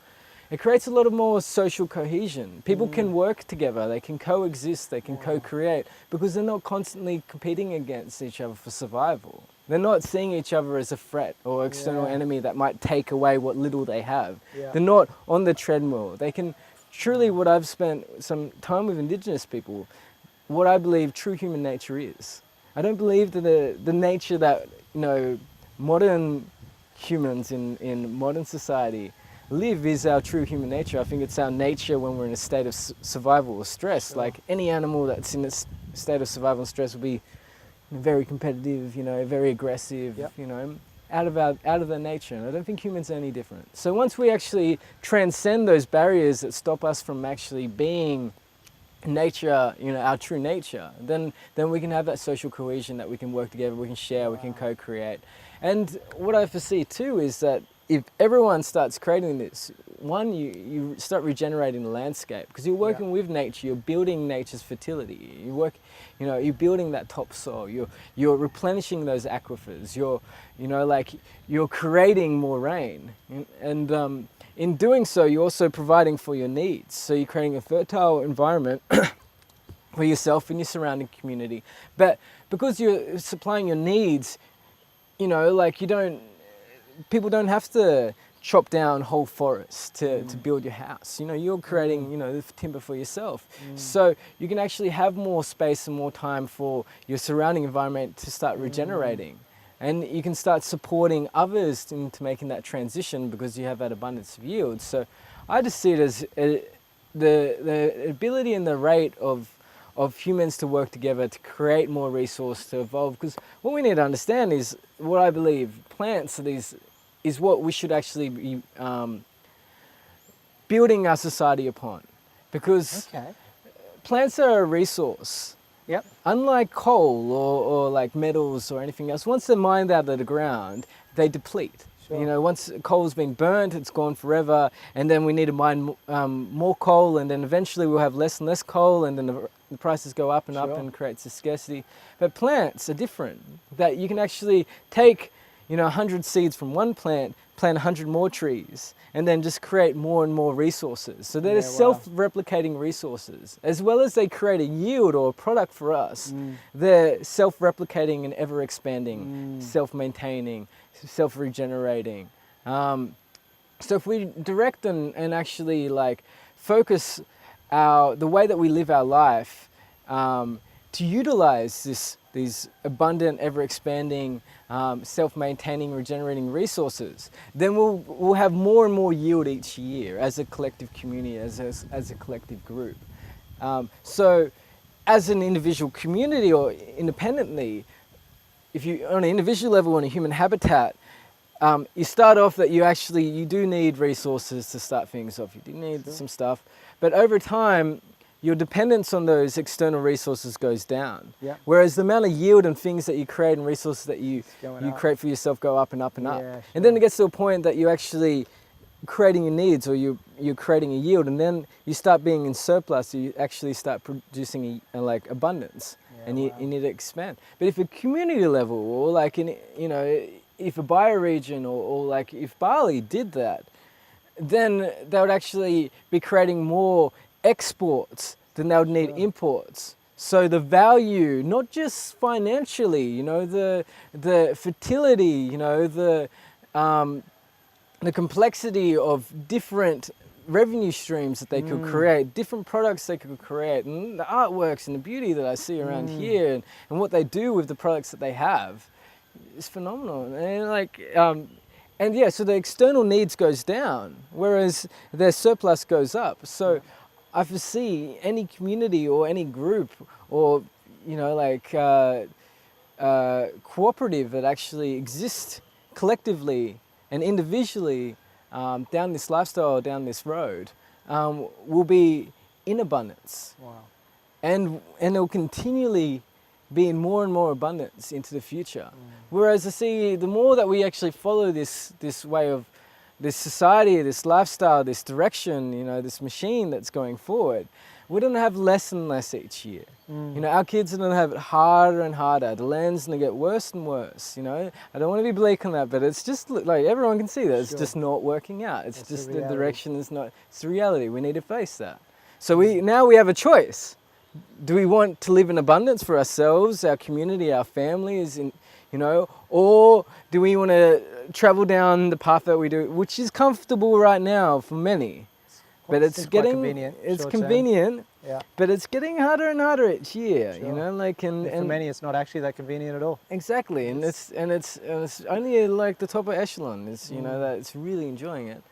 It creates a lot of more social cohesion. People can work together, they can coexist, they can co-create, because they're not constantly competing against each other for survival. They're not seeing each other as a threat or external enemy that might take away what little they have. Yeah. They're not on the treadmill. They can, truly, what I've spent some time with Indigenous people, what I believe true human nature is. I don't believe that the nature that, modern humans in modern society live is our true human nature. I think it's our nature when we're in a state of survival or stress. Sure. Like any animal that's in a state of survival and stress will be very competitive, very aggressive, out of their nature. And I don't think humans are any different. So once we actually transcend those barriers that stop us from actually being nature, our true nature, then we can have that social cohesion, that we can work together, we can share, we can co-create. And what I foresee too is that if everyone starts creating this, one, you start regenerating the landscape, because you're working with nature, you're building nature's fertility. You're building that topsoil. You're replenishing those aquifers. You're creating more rain, and in doing so, you're also providing for your needs. So you're creating a fertile environment for yourself and your surrounding community. But because you're supplying your needs, people don't have to chop down whole forests to build your house. You're creating, the timber for yourself. So you can actually have more space and more time for your surrounding environment to start regenerating. And you can start supporting others into making that transition because you have that abundance of yield. So I just see it as the ability and the rate of humans to work together to create more resource, to evolve. Because what we need to understand is, what I believe, plants is what we should actually be building our society upon. Because plants are a resource. Yep. Unlike coal or like metals or anything else, once they're mined out of the ground, they deplete. Sure. Once coal's been burnt, it's gone forever, and then we need to mine more coal, and then eventually we'll have less and less coal, and then the prices go up and up and creates a scarcity. But plants are different, that you can actually take 100 seeds from one plant, plant 100 more trees, and then just create more and more resources. So they're self-replicating resources. As well as they create a yield or a product for us, they're self-replicating and ever-expanding, self-maintaining, self-regenerating. So if we direct and actually focus the way that we live our life, to utilize these abundant, ever-expanding, self-maintaining, regenerating resources, then we'll have more and more yield each year as a collective community, as a collective group. So as an individual community or independently, if you, on an individual level in a human habitat, you start off that you do need resources to start things off. You do need some stuff. But over time, your dependence on those external resources goes down. Yeah. Whereas the amount of yield and things that you create and resources that you create for yourself go up and up and up. Sure. And then it gets to a point that you're actually creating your needs, or you're creating a yield, and then you start being in surplus. You actually start producing like abundance, and you need to expand. But if a community level, or like if a bioregion or like if Bali did that, then they would actually be creating more exports than they would need imports. So the value, not just financially, the fertility, the complexity of different revenue streams that they could create, different products they could create, and the artworks and the beauty that I see around here, and what they do with the products that they have is phenomenal. And so the external needs goes down, whereas their surplus goes up. So I foresee any community or any group or cooperative that actually exists collectively and individually down this lifestyle, down this road, will be in abundance. Wow. And it'll continually be in more and more abundance into the future. Whereas I see the more that we actually follow this way of this society, this lifestyle, this direction, this machine that's going forward, we're going to have less and less each year. Our kids are going to have it harder and harder. The land's going to get worse and worse. I don't want to be bleak on that, but it's just like everyone can see that it's just not working out. It's just the direction is not. It's the reality. We need to face that. So now we have a choice. Do we want to live in abundance for ourselves, our community, our families, or do we want to travel down the path that we do, which is comfortable right now for many, but it's getting convenient. It's convenient, but it's getting harder and harder each year. And for many, it's not actually that convenient at all. Exactly, and it's only like the top of echelon. That it's really enjoying it.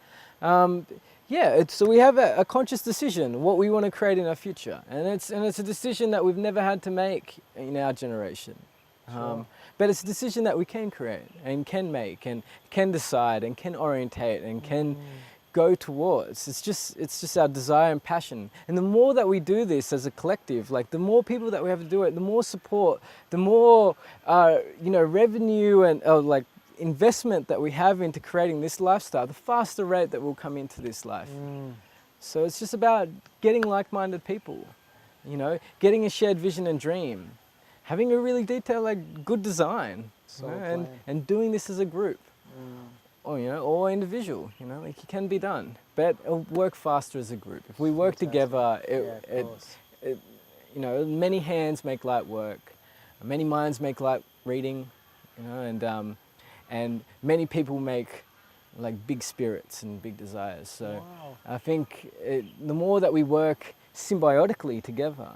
So we have a conscious decision what we want to create in our future, and it's a decision that we've never had to make in our generation. But it's a decision that we can create and can make and can decide and can orientate and can go towards. It's just our desire and passion. And the more that we do this as a collective, like the more people that we have to do it, the more support, the more revenue and investment that we have into creating this lifestyle, the faster rate that we'll come into this life. So it's just about getting like-minded people, getting a shared vision and dream, having a really detailed, good design, and doing this as a group, or individual. It can be done, but it'll work faster as a group. If we work together, many hands make light work, many minds make light reading, and many people make big spirits and big desires. So I think the more that we work symbiotically together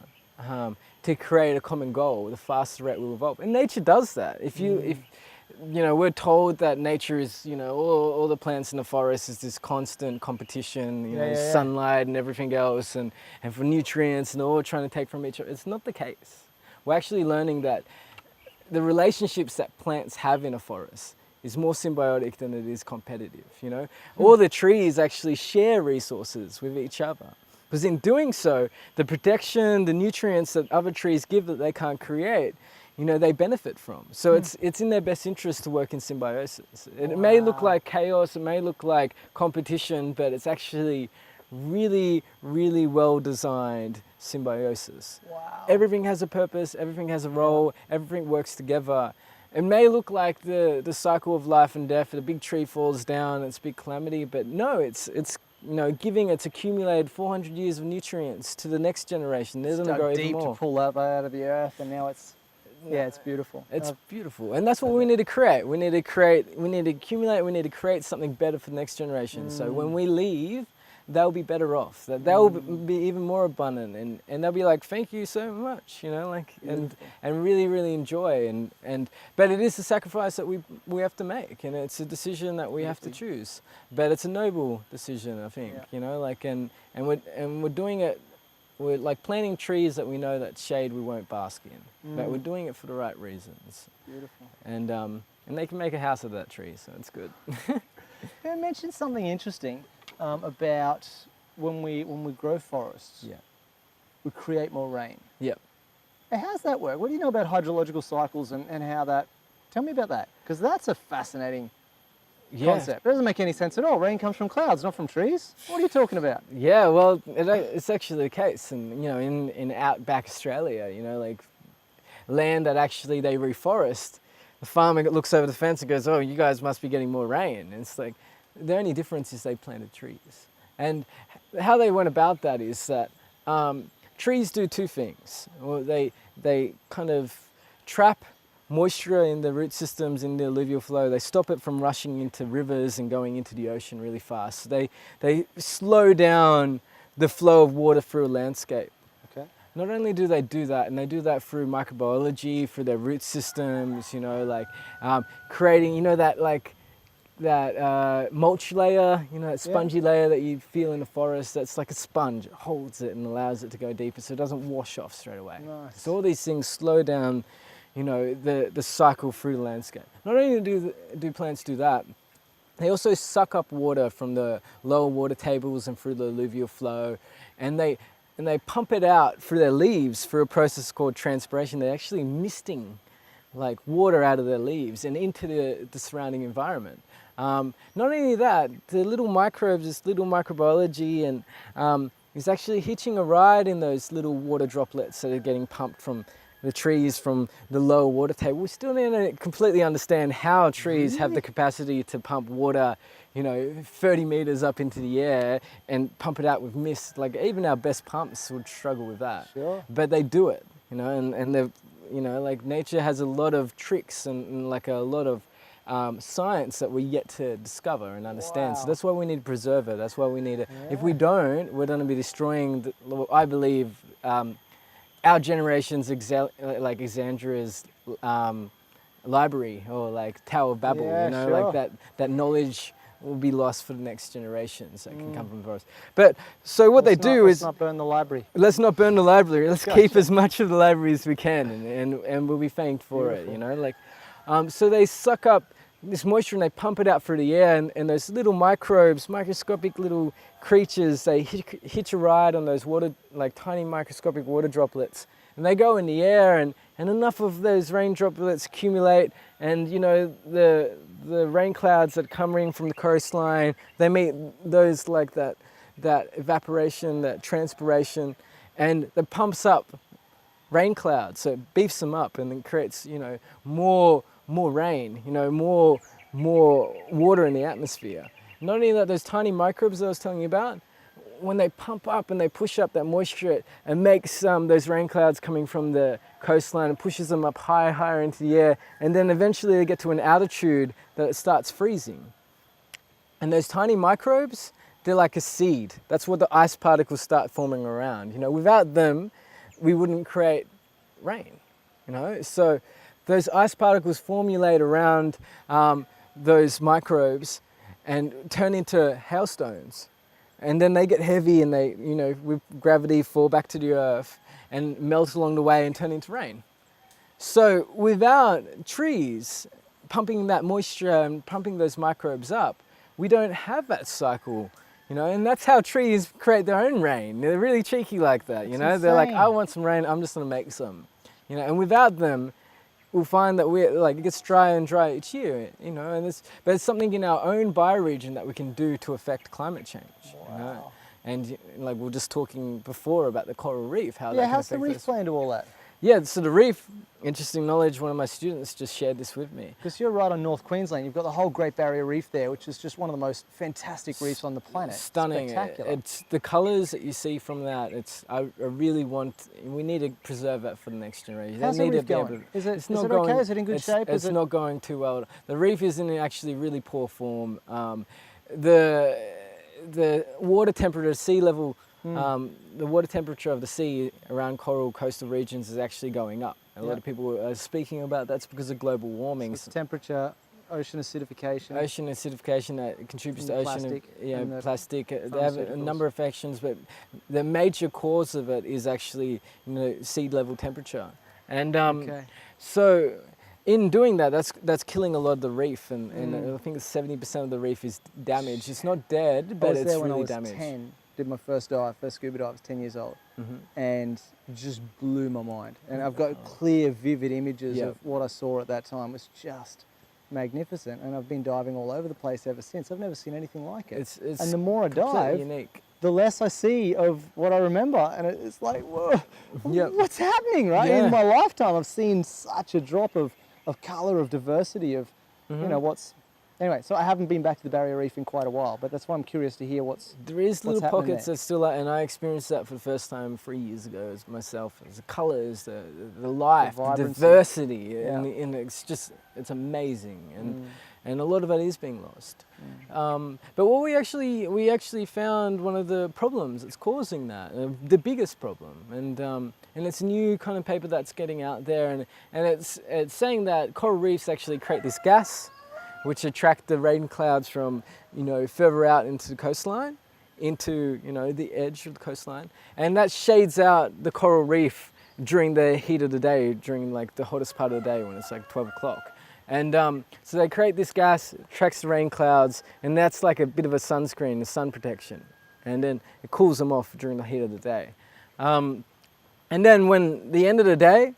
to create a common goal, the faster rate will evolve. And nature does that. If we're told that nature is, all the plants in the forest is this constant competition, sunlight and everything else, and for nutrients, and all trying to take from each other. It's not the case. We're actually learning that the relationships that plants have in a forest is more symbiotic than it is competitive. All the trees actually share resources with each other, because in doing so, the protection, the nutrients that other trees give that they can't create, they benefit from. So it's in their best interest to work in symbiosis. It may look like chaos, it may look like competition, but it's actually really, really well designed symbiosis. Everything has a purpose, everything has a role, everything works together. It may look like the cycle of life and death, the big tree falls down, it's a big calamity, but no, it's giving its accumulated 400 years of nutrients to the next generation. They're going to grow even more. Deep to pull up out of the earth, and now it's beautiful. It's beautiful, and that's what we need to create. We need to accumulate, we need to create something better for the next generation. So when we leave, they'll be better off. That they'll be even more abundant, and they'll be like, thank you so much, you know, like, and really, really enjoy. But it is a sacrifice that we have to make, and it's a decision that we have to choose. But it's a noble decision, I think, you know, like, and we're doing it. We're like planting trees that we know that shade we won't bask in, but we're doing it for the right reasons. Beautiful. And they can make a house of that tree, so it's good. You mentioned something interesting about when we grow forests, Yeah. we create more rain. Yep. Hey, how's that work? What do you know about hydrological cycles and how that? Tell me about that, because that's a fascinating concept. It doesn't make any sense at all. Rain comes from clouds, not from trees. What are you talking about? Yeah, well, it's actually the case, and you know, in outback Australia, you know, like land that actually they reforest, the farmer looks over the fence and goes, "Oh, you guys must be getting more rain." And it's like the only difference is they planted trees, and how they went about that is that trees do two things. Well, they kind of trap moisture in the root systems in the alluvial flow. They stop it from rushing into rivers and going into the ocean really fast. So they slow down the flow of water through a landscape. Okay. Not only do they do that, and they do that through microbiology, through their root systems, you know, like creating, you know, that like that mulch layer, you know, that spongy layer that you feel in the forest. That's like a sponge. It holds it and allows it to go deeper, so it doesn't wash off straight away. Nice. So all these things slow down, you know, the cycle through the landscape. Not only do plants do that, they also suck up water from the lower water tables and through the alluvial flow, and they pump it out through their leaves through a process called transpiration. They're actually misting like water out of their leaves and into the surrounding environment. Not only that, the little microbes, this little microbiology, and is actually hitching a ride in those little water droplets that are getting pumped from the trees from the lower water table. We still need to completely understand how trees have the capacity to pump water, you know, 30 meters up into the air and pump it out with mist. Like even our best pumps would struggle with that. Sure. But they do it, you know, and they've, you know, like nature has a lot of tricks and like a lot of science that we're yet to discover and understand. So that's why we need to preserve it. That's why we need to, if we don't, we're going to be destroying, I believe, our generation's like Exandria's library, or like Tower of Babel, you know, like that knowledge will be lost for the next generations that can come from the forest. But so what they do is, let's not burn the library. Let's not burn the library. Let's keep as much of the library as we can, and we'll be thanked for it, you know, like. So they suck up this moisture and they pump it out through the air, and those little microbes, microscopic little creatures, they hitch a ride on those water, like tiny microscopic water droplets, and they go in the air, and enough of those rain droplets accumulate, and you know, the rain clouds that come in from the coastline, they meet those like that evaporation, that transpiration, and it pumps up rain clouds, so it beefs them up and then creates, you know, more rain, you know, more water in the atmosphere. Not only that, those tiny microbes that I was telling you about, when they pump up and they push up that moisture, it makes those rain clouds coming from the coastline and pushes them up higher into the air, and then eventually they get to an altitude that it starts freezing. And those tiny microbes, they're like a seed. That's what the ice particles start forming around. You know, without them, we wouldn't create rain, you know? So those ice particles formulate around those microbes and turn into hailstones. And then they get heavy and they, you know, with gravity fall back to the earth and melt along the way and turn into rain. So without trees pumping that moisture and pumping those microbes up, we don't have that cycle, you know, and that's how trees create their own rain. They're really cheeky like that, you know. They're like, I want some rain, I'm just gonna make some, you know, and without them, we'll find that it gets drier and drier each year, you know, and but it's something in our own bioregion that we can do to affect climate change. Wow. You know? And like we were just talking before about the coral reef, how that can how's the affect reef play into all that? Yeah, so the reef, interesting knowledge, one of my students just shared this with me. Because you're right on North Queensland, you've got the whole Great Barrier Reef there, which is just one of the most fantastic reefs on the planet. Stunning. Spectacular. It's the colours that you see from that, I really we need to preserve that for the next generation. How's the reef going? Is it okay? Is it in good shape? It's not going too well. The reef is in actually really poor form. The the water temperature, sea level, the water temperature of the sea around coral coastal regions is actually going up. A lot of people are speaking about that's because of global warming. So it's temperature, ocean acidification. Ocean acidification that contributes to ocean, plastic. They have a number of actions, but the major cause of it is actually sea level temperature. And so in doing that, that's killing a lot of the reef, and I think 70% of the reef is damaged. It's not dead, but it's really damaged. I was 10, did my first scuba dive, I was 10 years old, and it just blew my mind. And I've got clear, vivid images of what I saw at that time. It was just magnificent, and I've been diving all over the place ever since. I've never seen anything like it. It's and the more I dive, unique. The less I see of what I remember, and it's like, whoa, what's happening, right? In my lifetime, I've seen such a drop of colour, of diversity, of, what's... Anyway, so I haven't been back to the Barrier Reef in quite a while, but that's why I'm curious to hear There is little pockets that still are, and I experienced that for the first time 3 years ago as myself. As the colours, the life, the diversity, and it's amazing, and a lot of it is being lost. But what we actually found one of the problems that's causing that, the biggest problem, and it's a new kind of paper that's getting out there, and it's saying that coral reefs actually create this gas, which attract the rain clouds from further out into the coastline, into the edge of the coastline, and that shades out the coral reef during the heat of the day, during like the hottest part of the day when it's like 12 o'clock. And so they create this gas, attracts the rain clouds, and that's like a bit of a sunscreen, a sun protection. And then it cools them off during the heat of the day. And then when the end of the day,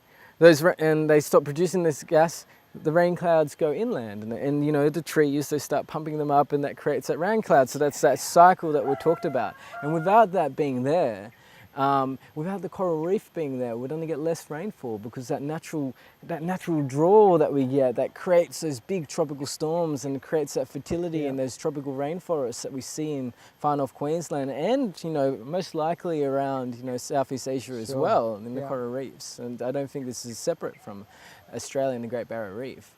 and they stop producing this gas, the rain clouds go inland, and the trees, they start pumping them up, and that creates that rain cloud. So that's that cycle that we talked about. And without that being there, without the coral reef being there, we'd only get less rainfall, because that natural draw that we get, that creates those big tropical storms and creates that fertility in those tropical rainforests that we see in far north Queensland, and most likely around Southeast Asia as well, in the coral reefs. And I don't think this is separate from Australia and the Great Barrier Reef.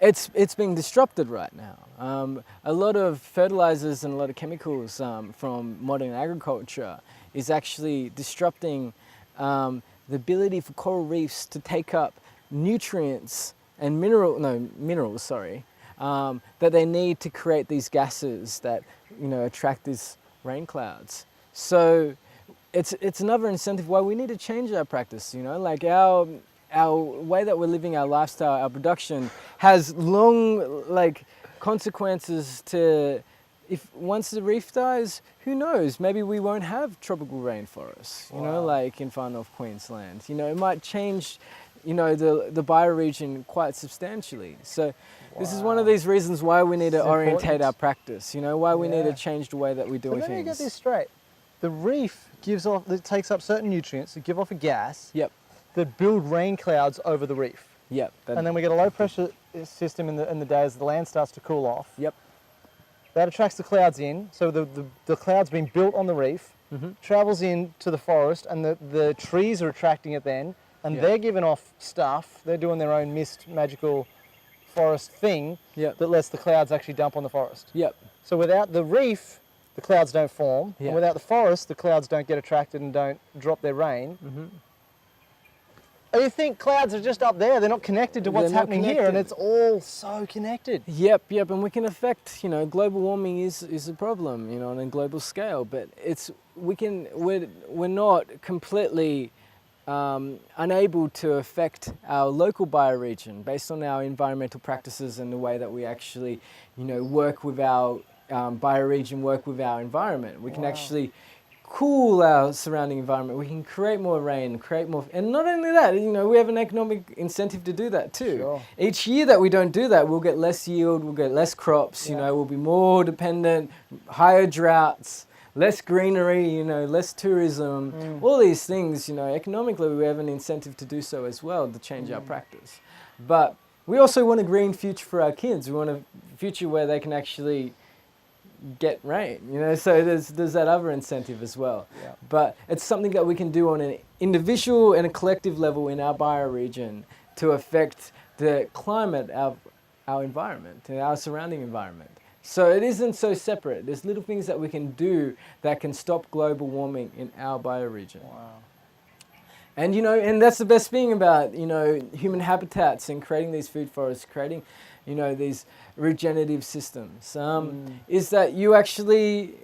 It's being disrupted right now. A lot of fertilizers and a lot of chemicals from modern agriculture is actually disrupting the ability for coral reefs to take up nutrients and minerals, that they need to create these gases that attract these rain clouds. So it's another incentive why we need to change our practice. Like our way that we're living our lifestyle, our production has long consequences to, if once the reef dies, who knows, maybe we won't have tropical rainforests, like in far north Queensland. It might change, the bioregion quite substantially. So this is one of these reasons why we need to orientate our practice, why we need to change the way that we're doing things. Let me get this straight. The reef takes up certain nutrients that give off a gas. Yep. That build rain clouds over the reef. Yep. And then we get a low pressure system in the day as the land starts to cool off. Yep. That attracts the clouds in, so the cloud's being built on the reef, travels into the forest, and the trees are attracting it then, and they're giving off stuff, they're doing their own mist magical forest thing that lets the clouds actually dump on the forest. Yep. So without the reef, the clouds don't form, and without the forest, the clouds don't get attracted and don't drop their rain. You think clouds are just up there, they're not connected to what's happening here, and it's all so connected. Yep, and we can affect, global warming is a problem, on a global scale, but we're not completely unable to affect our local bioregion based on our environmental practices and the way that we actually, work with our bioregion, work with our environment. We can actually cool our surrounding environment. We can create more rain, and not only that, we have an economic incentive to do that too. Sure. Each year that we don't do that, we'll get less yield, we'll get less crops, we'll be more dependent, higher droughts, less greenery, less tourism, all these things, economically we have an incentive to do so as well, to change our practice. But we also want a green future for our kids. We want a future where they can actually get rain, so there's that other incentive as well. But it's something that we can do on an individual and a collective level in our bioregion to affect the climate of our environment and our surrounding environment. So it isn't so separate. There's little things that we can do that can stop global warming in our bioregion. Wow. And and that's the best thing about human habitats and creating these food forests, creating these regenerative systems, is that you actually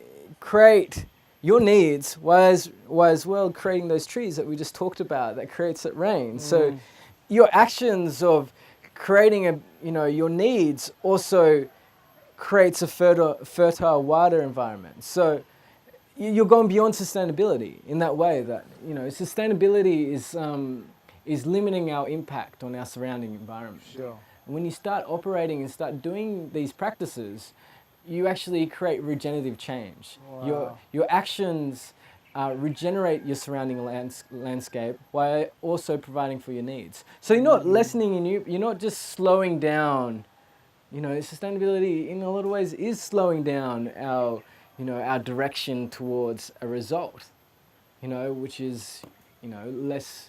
create your needs while as well creating those trees that we just talked about that creates that rain. So your actions of creating your needs also creates a fertile wider environment. So you're going beyond sustainability in that way that sustainability is limiting our impact on our surrounding environment. Sure. And when you start operating and start doing these practices, you actually create regenerative change. Wow. Your actions regenerate your surrounding landscape while also providing for your needs. So you're not lessening and you're not just slowing down. Sustainability in a lot of ways is slowing down our direction towards a result, which is, less,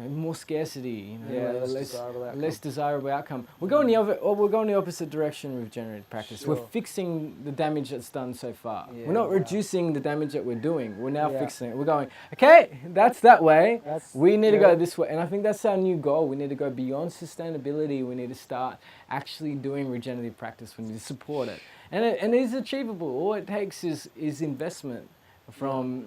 more scarcity, less desirable outcome. We're going the opposite direction with regenerative practice. Sure. We're fixing the damage that's done so far. Yeah, we're not wow. reducing the damage that we're doing. We're now fixing it. We're going, okay, that's that way. We need to go this way. And I think that's our new goal. We need to go beyond sustainability. We need to start actually doing regenerative practice. We need to support it. And it is achievable. All it takes is investment from,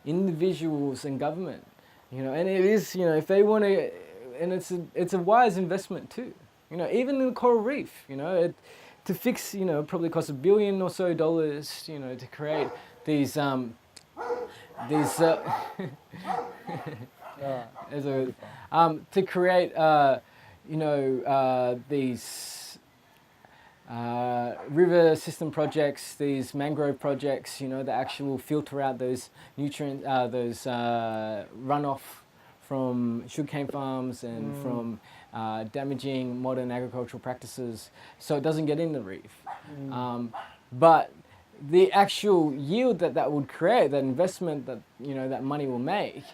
individuals and government. And it is, if they want to, and it's a wise investment too. Even in the coral reef, to fix, probably costs $1 billion or so, to create these to create, these river system projects, these mangrove projects, that actual filter out those nutrients, those runoff from sugarcane farms and from damaging modern agricultural practices, so it doesn't get in the reef. But the actual yield that would create, that investment that that money will make,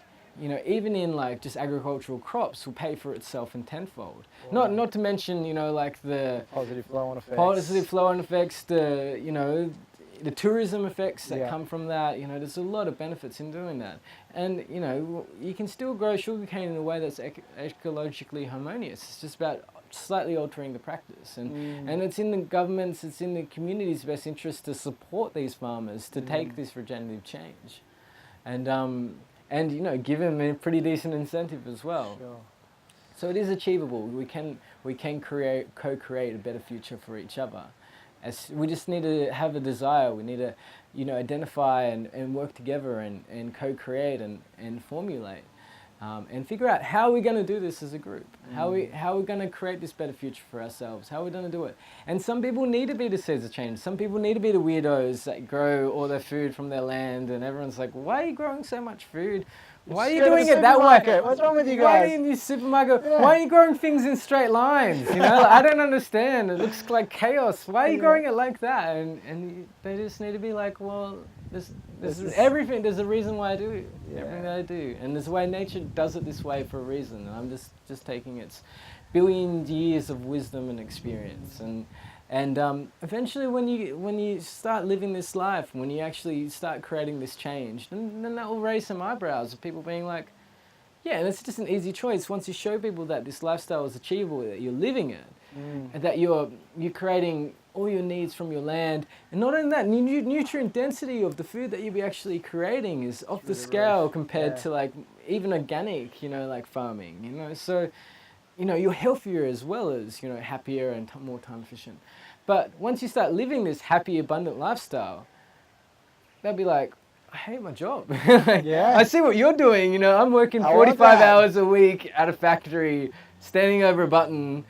even in like just agricultural crops, will pay for itself in tenfold. Wow. Not to mention like the Positive flow-on effects. The tourism effects that come from that. There's a lot of benefits in doing that. And you can still grow sugarcane in a way that's ecologically harmonious. It's just about slightly altering the practice, and it's in the government's, it's in the community's best interest to support these farmers to take this regenerative change, and give them a pretty decent incentive as well. Sure. So it is achievable. We can co-create a better future for each other. We just need to have a desire. We need to identify and work together and co-create and formulate. And figure out how we're going to do this as a group. How we're going to create this better future for ourselves. How we're going to do it. And some people need to be the seeds of change. Some people need to be the weirdos that grow all their food from their land, and everyone's like, "Why are you growing so much food? Why are you doing it that way? What's wrong with you guys? Why are you in your supermarket? Yeah. Why are you growing things in straight lines? I don't understand. It looks like chaos. Why are you growing it like that?" And they just need to be like, well, this is everything. There's a reason why I do everything that I do, and there's a way nature does it this way for a reason. And I'm just taking its billion years of wisdom and experience, and eventually when you start living this life, when you actually start creating this change, then that will raise some eyebrows of people being like, yeah, and it's just an easy choice. Once you show people that this lifestyle is achievable, that you're living it, and that you're creating all your needs from your land, and not only that, nutrient density of the food that you'll be actually creating is off the scale compared to like even organic, like farming, so you're healthier as well as happier and more time efficient. But once you start living this happy, abundant lifestyle, they'll be like, I hate my job. I see what you're doing. I'm working 45 hours a week at a factory, standing over a button.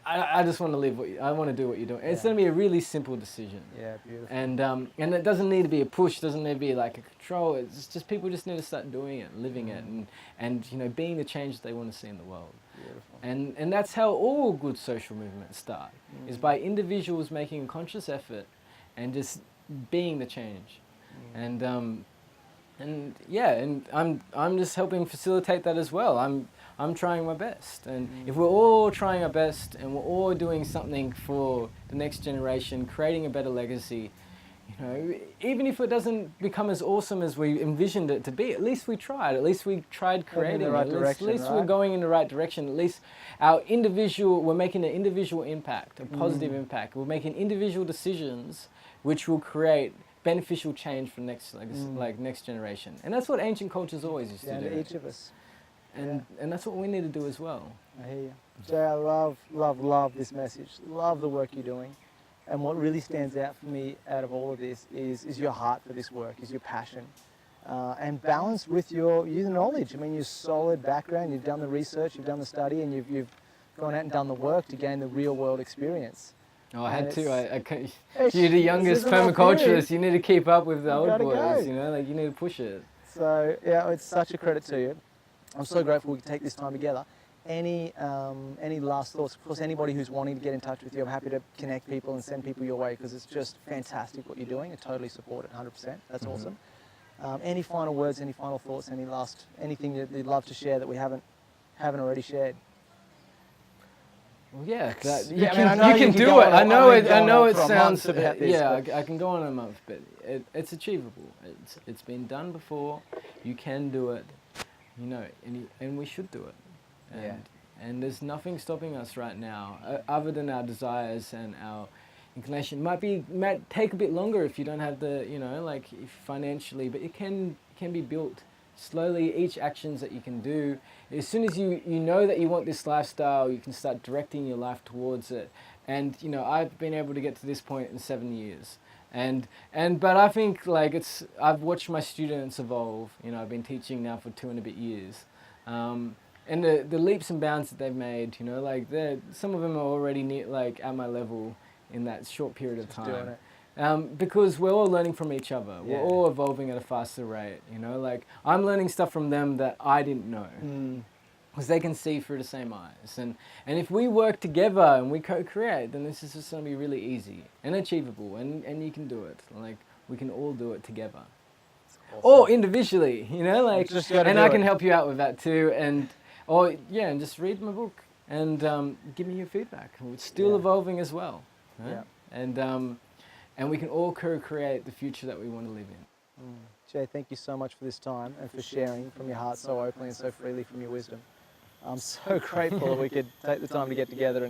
I just want to live I want to do what you're doing. It's going to be a really simple decision. Yeah, beautiful. And it doesn't need to be a push. Doesn't need to be like a control. It's just people just need to start doing it, living it, and being the change that they want to see in the world. Beautiful. And that's how all good social movements start. Is by individuals making a conscious effort, and just being the change. And I'm just helping facilitate that as well. I'm trying my best. And if we're all trying our best and we're all doing something for the next generation, creating a better legacy, you know, even if it doesn't become as awesome as we envisioned it to be, at least we tried. At least we tried creating it. At least we're going in the right direction. At least we're making an individual impact, a positive impact. We're making individual decisions which will create beneficial change for next generation. And that's what ancient cultures always used to do. Each of us. And that's what we need to do as well. I hear you. Jye, I love this message. Love the work you're doing. And what really stands out for me out of all of this is your heart for this work, is your passion. And balanced with your knowledge. I mean, your solid background, you've done the research, you've done the study, and you've gone out and done the work to gain the real world experience. Oh, I had to. You're the youngest permaculturist. You need to keep up with the old boys. You know, like you need to push it. So yeah, it's such a credit to you. I'm so grateful we could take this time together. Any last thoughts? Of course, anybody who's wanting to get in touch with you, I'm happy to connect people and send people your way because it's just fantastic what you're doing. I totally support it 100%. That's awesome. Any final words? Any final thoughts? Anything that you'd love to share that we haven't already shared? Well, yeah, you can do it. I know it sounds. Yeah, I can go on a month, but it's achievable. It's been done before. You can do it. You know, and we should do it. And there's nothing stopping us right now, other than our desires and our inclination. Might take a bit longer if you don't have the, you know, like financially, but it can be built slowly. Each actions that you can do, as soon as you know that you want this lifestyle, you can start directing your life towards it. And you know, I've been able to get to this point in 7 years. But I think like I've watched my students evolve. You know, I've been teaching now for 2 and a bit years. And the leaps and bounds that they've made, you know, like some of them are already at my level in that short period of time. Because we're all learning from each other. We're all evolving at a faster rate, you know, like I'm learning stuff from them that I didn't know. Because they can see through the same eyes. And if we work together and we co-create, then this is just going to be really easy and achievable, and you can do it. Like, we can all do it together. Awesome. Or individually, you know, like, and I can help you out with that too. And just read my book and give me your feedback. It's still evolving as well. Right? Yeah. And we can all co-create the future that we want to live in. Jye, thank you so much for this time and for sharing from your heart so openly and so freely from your wisdom. I'm so grateful that we could take the time to get together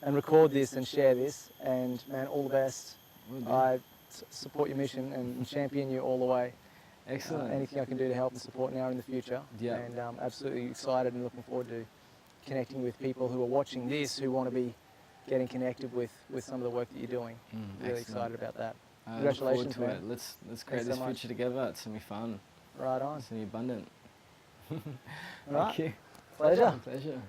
and record this and share this. And man, all the best. I support your mission and champion you all the way. Excellent. Anything I can do to help and support now or in the future. Yeah. And I'm absolutely excited and looking forward to connecting with people who are watching this who want to be getting connected with some of the work that you're doing. Really excited about that. Congratulations, man. Let's create this future together. It's going to be fun. Right on. It's going to be abundant. Right. Thank you. Pleasure. Pleasure.